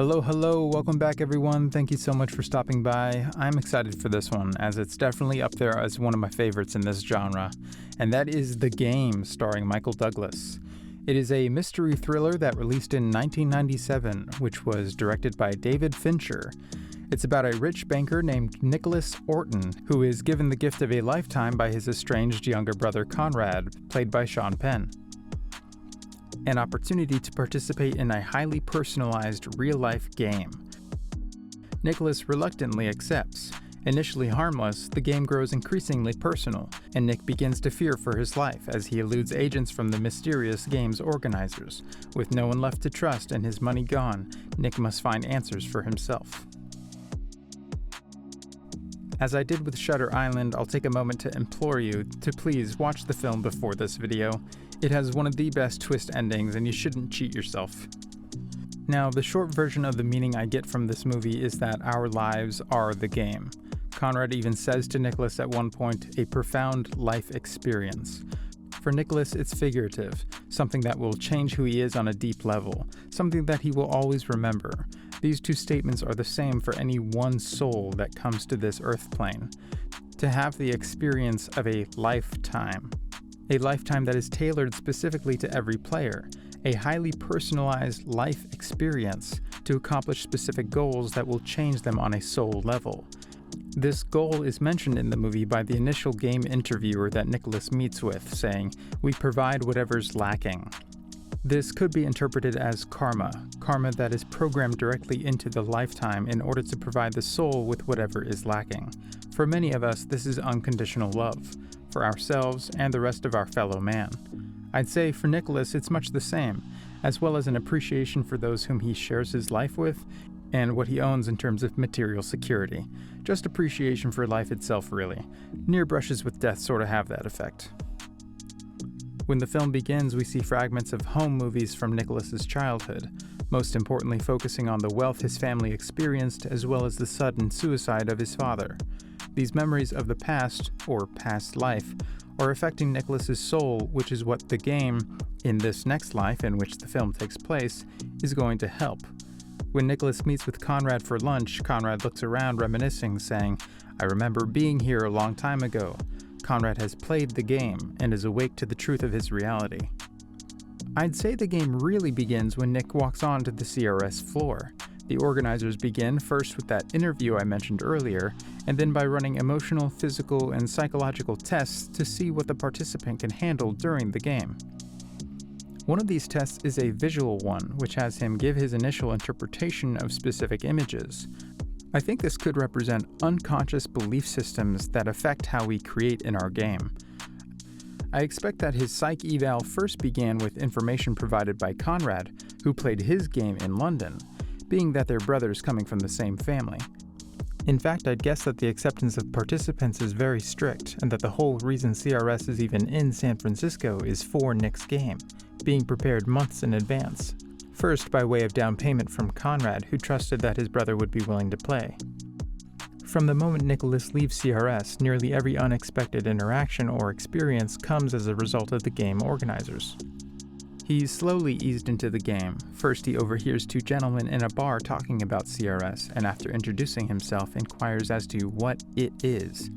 Hello, welcome back everyone. Thank you so much for stopping by. I'm excited for this one, as it's definitely up there as one of my favorites in this genre, and that is The Game, starring Michael Douglas. It is a mystery thriller that released in 1997, which was directed by David Fincher. It's about a rich banker named Nicholas Orton, who is given the gift of a lifetime by his estranged younger brother Conrad, played by Sean Penn. An opportunity to participate in a highly personalized real-life game. Nicholas reluctantly accepts. Initially harmless, the game grows increasingly personal, and Nick begins to fear for his life as he eludes agents from the mysterious game's organizers. With no one left to trust and his money gone, Nick must find answers for himself. As I did with Shutter Island, I'll take a moment to implore you to please watch the film before this video. It has one of the best twist endings, and you shouldn't cheat yourself. Now, the short version of the meaning I get from this movie is that our lives are the game. Conrad even says to Nicholas at one point, a profound life experience. For Nicholas, it's figurative, something that will change who he is on a deep level, something that he will always remember. These two statements are the same for any one soul that comes to this earth plane. To have the experience of a lifetime that is tailored specifically to every player, a highly personalized life experience to accomplish specific goals that will change them on a soul level. This goal is mentioned in the movie by the initial game interviewer that Nicholas meets with, saying, "We provide whatever's lacking." This could be interpreted as karma that is programmed directly into the lifetime in order to provide the soul with whatever is lacking. For many of us, this is unconditional love, for ourselves and the rest of our fellow man. I'd say for Nicholas it's much the same, as well as an appreciation for those whom he shares his life with and what he owns in terms of material security. Just appreciation for life itself, really. Near brushes with death sort of have that effect. When the film begins, we see fragments of home movies from Nicholas's childhood, most importantly focusing on the wealth his family experienced as well as the sudden suicide of his father. These memories of the past, or past life, are affecting Nicholas's soul, which is what the game, in this next life in which the film takes place, is going to help. When Nicholas meets with Conrad for lunch, Conrad looks around reminiscing, saying, "I remember being here a long time ago." Conrad has played the game and is awake to the truth of his reality. I'd say the game really begins when Nick walks onto the CRS floor. The organizers begin first with that interview I mentioned earlier, and then by running emotional, physical, and psychological tests to see what the participant can handle during the game. One of these tests is a visual one, which has him give his initial interpretation of specific images. I think this could represent unconscious belief systems that affect how we create in our game. I expect that his psych eval first began with information provided by Conrad, who played his game in London, being that they're brothers coming from the same family. In fact, I'd guess that the acceptance of participants is very strict, and that the whole reason CRS is even in San Francisco is for Nick's game, being prepared months in advance. First by way of down payment from Conrad, who trusted that his brother would be willing to play. From the moment Nicholas leaves CRS, nearly every unexpected interaction or experience comes as a result of the game organizers. He's slowly eased into the game. First he overhears two gentlemen in a bar talking about CRS, and after introducing himself, inquires as to what it is,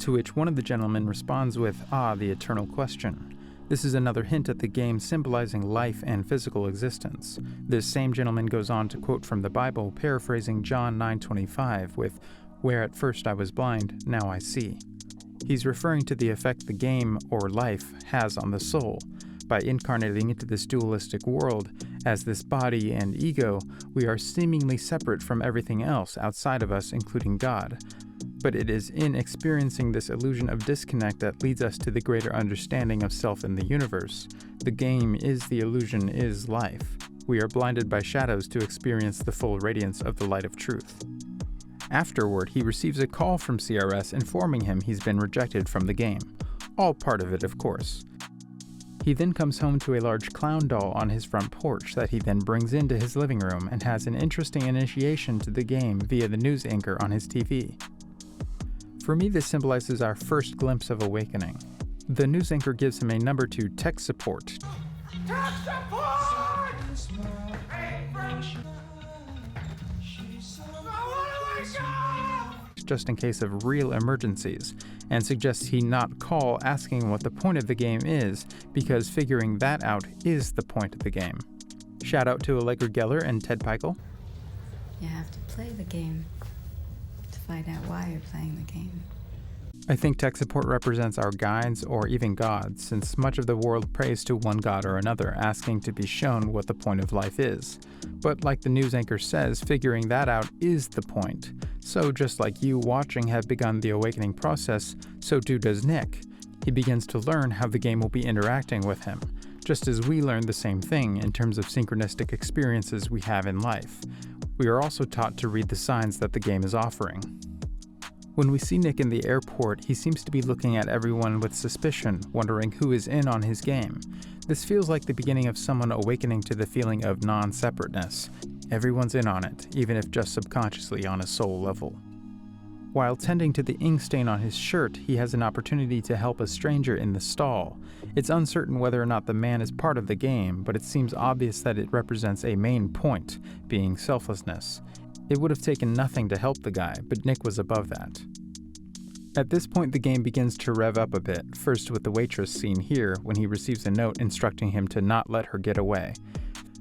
to which one of the gentlemen responds with, the eternal question. This is another hint at the game symbolizing life and physical existence. This same gentleman goes on to quote from the Bible, paraphrasing John 9:25 with, "Where at first I was blind, now I see." He's referring to the effect the game, or life, has on the soul. By incarnating into this dualistic world, as this body and ego, we are seemingly separate from everything else outside of us, including God. But it is in experiencing this illusion of disconnect that leads us to the greater understanding of self in the universe. The game is the illusion is life. We are blinded by shadows to experience the full radiance of the light of truth. Afterward, he receives a call from CRS informing him he's been rejected from the game. All part of it, of course. He then comes home to a large clown doll on his front porch that he then brings into his living room and has an interesting initiation to the game via the news anchor on his TV. For me, this symbolizes our first glimpse of awakening. The news anchor gives him a number 2 tech support. Tech support! just in case of real emergencies, and suggests he not call asking what the point of the game is, because figuring that out is the point of the game. Shout out to Allegra Geller and Ted Peichel. You have to play the game to find out why you're playing the game. I think tech support represents our guides or even gods, since much of the world prays to one god or another, asking to be shown what the point of life is. But like the news anchor says, figuring that out is the point. So just like you watching have begun the awakening process, so too does Nick. He begins to learn how the game will be interacting with him, just as we learn the same thing in terms of synchronistic experiences we have in life. We are also taught to read the signs that the game is offering. When we see Nick in the airport, he seems to be looking at everyone with suspicion, wondering who is in on his game. This feels like the beginning of someone awakening to the feeling of non-separateness. Everyone's in on it, even if just subconsciously on a soul level. While tending to the ink stain on his shirt, he has an opportunity to help a stranger in the stall. It's uncertain whether or not the man is part of the game, but it seems obvious that it represents a main point, being selflessness. It would have taken nothing to help the guy, but Nick was above that. At this point, the game begins to rev up a bit, first with the waitress scene here, when he receives a note instructing him to not let her get away.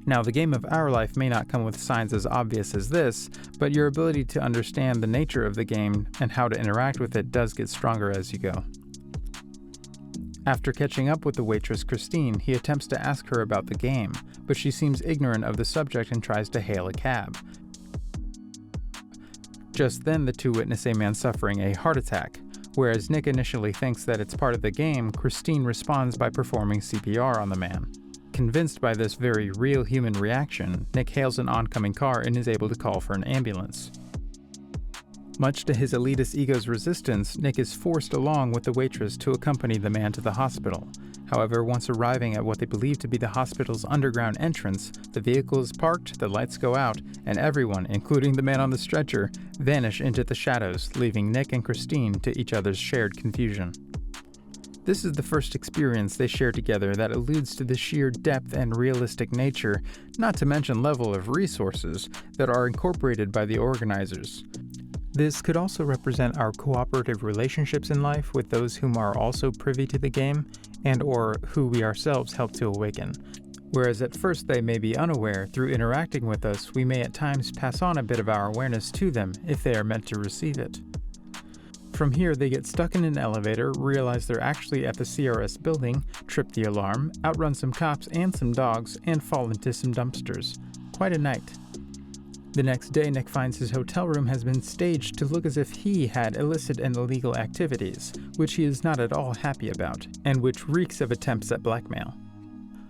Now, the game of our life may not come with signs as obvious as this, but your ability to understand the nature of the game and how to interact with it does get stronger as you go. After catching up with the waitress Christine, he attempts to ask her about the game, but she seems ignorant of the subject and tries to hail a cab. Just then, the two witness a man suffering a heart attack. Whereas Nick initially thinks that it's part of the game, Christine responds by performing CPR on the man. Convinced by this very real human reaction, Nick hails an oncoming car and is able to call for an ambulance. Much to his elitist ego's resistance, Nick is forced along with the waitress to accompany the man to the hospital. However, once arriving at what they believe to be the hospital's underground entrance, the vehicle is parked, the lights go out, and everyone, including the man on the stretcher, vanish into the shadows, leaving Nick and Christine to each other's shared confusion. This is the first experience they share together that alludes to the sheer depth and realistic nature, not to mention level of resources, that are incorporated by the organizers. This could also represent our cooperative relationships in life with those whom are also privy to the game, and or who we ourselves help to awaken. Whereas at first they may be unaware, through interacting with us, we may at times pass on a bit of our awareness to them if they are meant to receive it. From here, they get stuck in an elevator, realize they're actually at the CRS building, trip the alarm, outrun some cops and some dogs, and fall into some dumpsters. Quite a night. The next day, Nick finds his hotel room has been staged to look as if he had illicit and illegal activities, which he is not at all happy about, and which reeks of attempts at blackmail.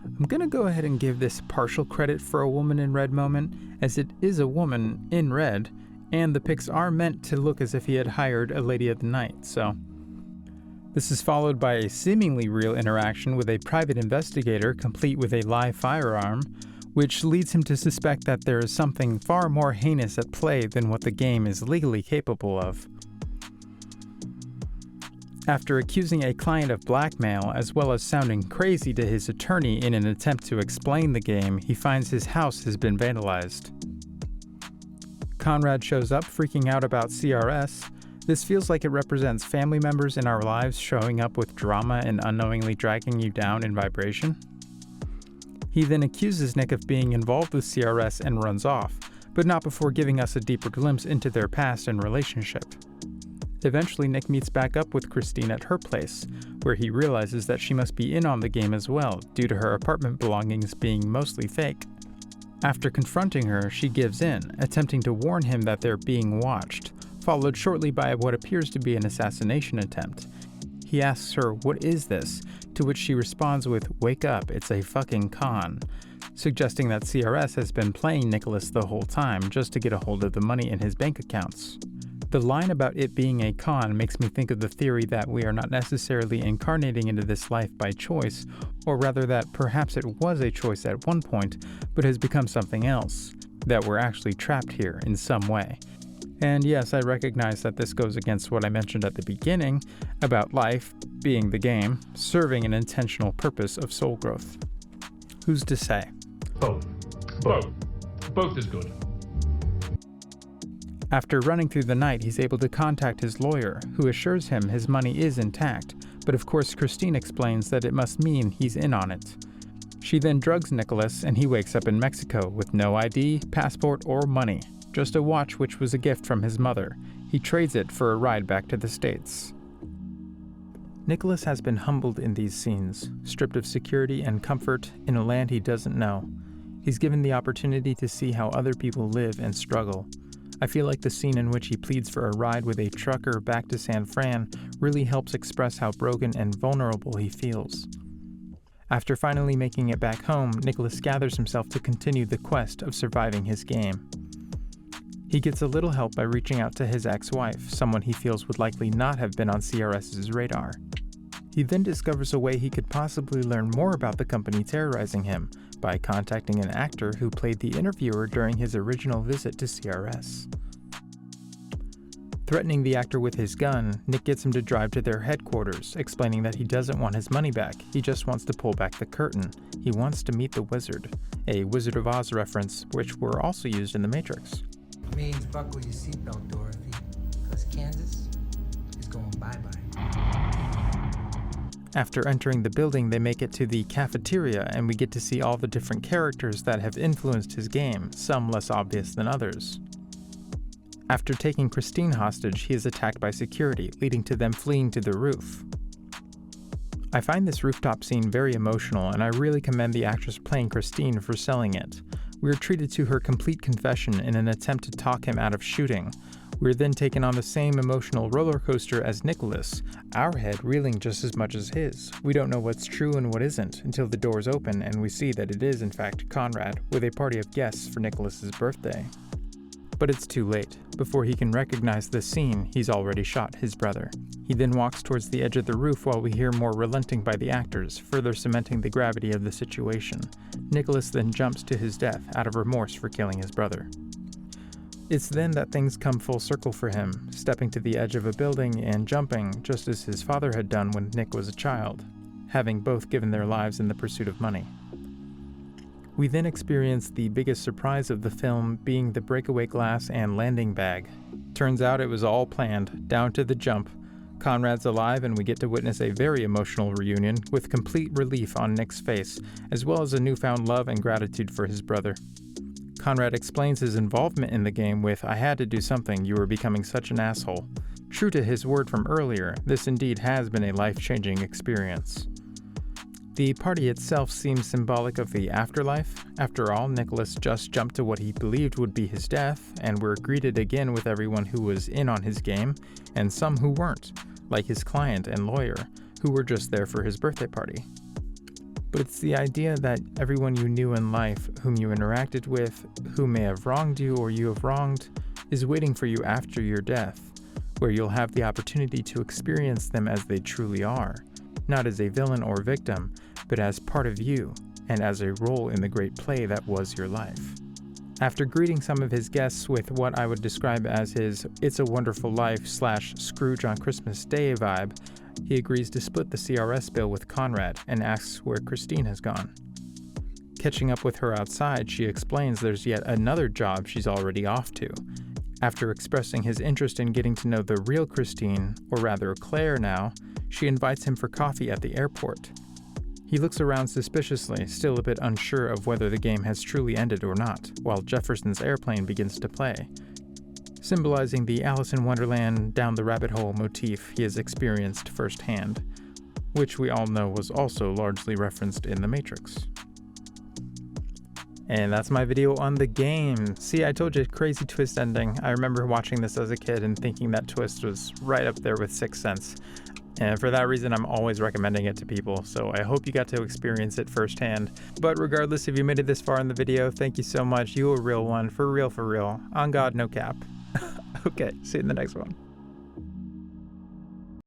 I'm gonna go ahead and give this partial credit for a woman in red moment, as it is a woman in red, and the pics are meant to look as if he had hired a lady of the night, so. This is followed by a seemingly real interaction with a private investigator, complete with a live firearm, which leads him to suspect that there is something far more heinous at play than what the game is legally capable of. After accusing a client of blackmail, as well as sounding crazy to his attorney in an attempt to explain the game, he finds his house has been vandalized. Conrad shows up, freaking out about CRS. This feels like it represents family members in our lives showing up with drama and unknowingly dragging you down in vibration. He then accuses Nick of being involved with CRS and runs off, but not before giving us a deeper glimpse into their past and relationship. Eventually, Nick meets back up with Christine at her place, where he realizes that she must be in on the game as well, due to her apartment belongings being mostly fake. After confronting her, she gives in, attempting to warn him that they're being watched, followed shortly by what appears to be an assassination attempt. He asks her, "What is this?" To which she responds with, "Wake up, it's a fucking con," suggesting that CRS has been playing Nicholas the whole time just to get a hold of the money in his bank accounts. The line about it being a con makes me think of the theory that we are not necessarily incarnating into this life by choice, or rather that perhaps it was a choice at one point, but has become something else, that we're actually trapped here in some way. And yes, I recognize that this goes against what I mentioned at the beginning about life, being the game, serving an intentional purpose of soul growth. Who's to say? Both is good. After running through the night, he's able to contact his lawyer, who assures him his money is intact, but of course Christine explains that it must mean he's in on it. She then drugs Nicholas, and he wakes up in Mexico with no ID, passport, or money, just a watch which was a gift from his mother. He trades it for a ride back to the States. Nicholas has been humbled in these scenes, stripped of security and comfort in a land he doesn't know. He's given the opportunity to see how other people live and struggle. I feel like the scene in which he pleads for a ride with a trucker back to San Fran really helps express how broken and vulnerable he feels. After finally making it back home, Nicholas gathers himself to continue the quest of surviving his game. He gets a little help by reaching out to his ex-wife, someone he feels would likely not have been on CRS's radar. He then discovers a way he could possibly learn more about the company terrorizing him by contacting an actor who played the interviewer during his original visit to CRS. Threatening the actor with his gun, Nick gets him to drive to their headquarters, explaining that he doesn't want his money back, he just wants to pull back the curtain. He wants to meet the wizard, a Wizard of Oz reference which were also used in The Matrix. Means buckle your seatbelt, Dorothy, because Kansas is going bye-bye. After entering the building, they make it to the cafeteria, and we get to see all the different characters that have influenced his game, some less obvious than others. After taking Christine hostage, he is attacked by security, leading to them fleeing to the roof. I find this rooftop scene very emotional, and I really commend the actress playing Christine for selling it. We are treated to her complete confession in an attempt to talk him out of shooting. We are then taken on the same emotional roller coaster as Nicholas, our head reeling just as much as his. We don't know what's true and what isn't until the doors open and we see that it is in fact Conrad with a party of guests for Nicholas's birthday. But it's too late. Before he can recognize the scene, he's already shot his brother. He then walks towards the edge of the roof while we hear more relenting by the actors, further cementing the gravity of the situation. Nicholas then jumps to his death out of remorse for killing his brother. It's then that things come full circle for him, stepping to the edge of a building and jumping just as his father had done when Nick was a child, having both given their lives in the pursuit of money. We then experience the biggest surprise of the film being the breakaway glass and landing bag. Turns out it was all planned, down to the jump. Conrad's alive and we get to witness a very emotional reunion with complete relief on Nick's face, as well as a newfound love and gratitude for his brother. Conrad explains his involvement in the game with, "I had to do something, you were becoming such an asshole." True to his word from earlier, this indeed has been a life-changing experience. The party itself seems symbolic of the afterlife. After all, Nicholas just jumped to what he believed would be his death, and we're greeted again with everyone who was in on his game, and some who weren't, like his client and lawyer, who were just there for his birthday party. But it's the idea that everyone you knew in life, whom you interacted with, who may have wronged you or you have wronged, is waiting for you after your death, where you'll have the opportunity to experience them as they truly are, not as a villain or victim, but as part of you, and as a role in the great play that was your life. After greeting some of his guests with what I would describe as his It's a Wonderful Life / Scrooge on Christmas Day vibe, he agrees to split the CRS bill with Conrad and asks where Christine has gone. Catching up with her outside, she explains there's yet another job she's already off to. After expressing his interest in getting to know the real Christine, or rather Claire now, she invites him for coffee at the airport. He looks around suspiciously, still a bit unsure of whether the game has truly ended or not, while Jefferson's airplane begins to play, symbolizing the Alice in Wonderland down the rabbit hole motif he has experienced firsthand, which we all know was also largely referenced in The Matrix. And that's my video on the game. See, I told you, crazy twist ending. I remember watching this as a kid and thinking that twist was right up there with Sixth Sense. And for that reason, I'm always recommending it to people, so I hope you got to experience it firsthand. But regardless, if you made it this far in the video, thank you so much. You a real one, for real, on God, no cap. Okay, see you in the next one.